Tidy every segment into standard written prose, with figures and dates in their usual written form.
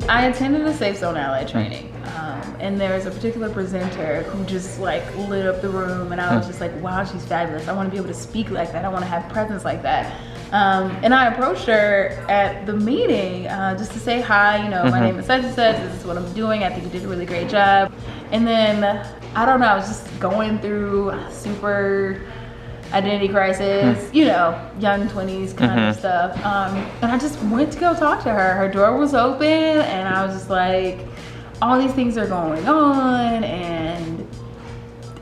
I attended a Safe Zone Ally training, and there's a particular presenter who just like lit up the room, and I was just like, wow, she's fabulous. I want to be able to speak like that. I want to have presence like that. And I approached her at the meeting just to say hi, you know, my name is such and such, this is what I'm doing, I think you did a really great job. And then, I don't know, I was just going through super identity crisis, you know, young 20s kind of stuff. And I just went to go talk to her. Her door was open, and I was just like, all these things are going on, and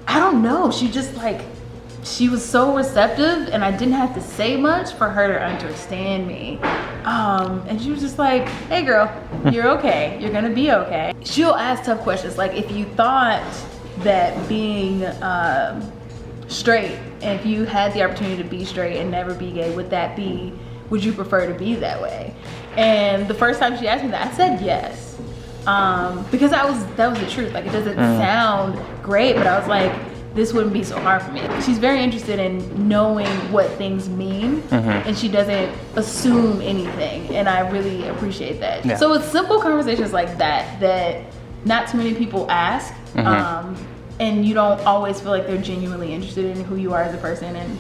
I don't know, she just like, she was so receptive, and I didn't have to say much for her to understand me. And she was just like, hey girl, you're okay, you're gonna be okay. She'll ask tough questions, like if you thought that being straight, and if you had the opportunity to be straight and never be gay, would you prefer to be that way? And the first time she asked me that, I said yes. Because that was the truth. Like, it doesn't sound great, but I was like, this wouldn't be so hard for me. She's very interested in knowing what things mean, and she doesn't assume anything, and I really appreciate that. Yeah. So it's simple conversations like that not too many people ask, and you don't always feel like they're genuinely interested in who you are as a person. And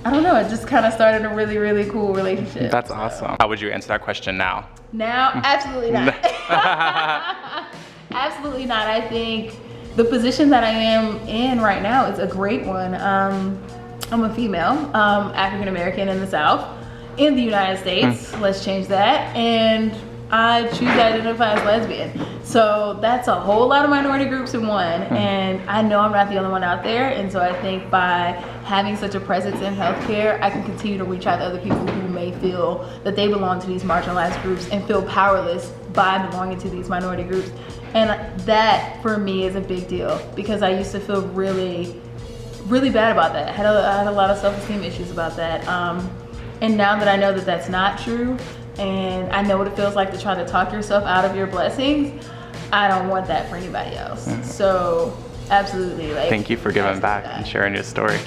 I don't know, it just kind of started a really, really cool relationship. That's awesome. How would you answer that question now? Now, absolutely not. Absolutely not. I think the position that I am in right now is a great one. I'm a female, African American in the South, in the United States. Let's change that. And I choose to identify as lesbian. So that's a whole lot of minority groups in one. And I know I'm not the only one out there. And so I think by having such a presence in healthcare, I can continue to reach out to other people who may feel that they belong to these marginalized groups and feel powerless by belonging to these minority groups. And that for me is a big deal, because I used to feel really, really bad about that. I had a lot of self-esteem issues about that. And now that I know that that's not true, and I know what it feels like to try to talk yourself out of your blessings, I don't want that for anybody else. So absolutely, like, thank you for giving back and sharing your story.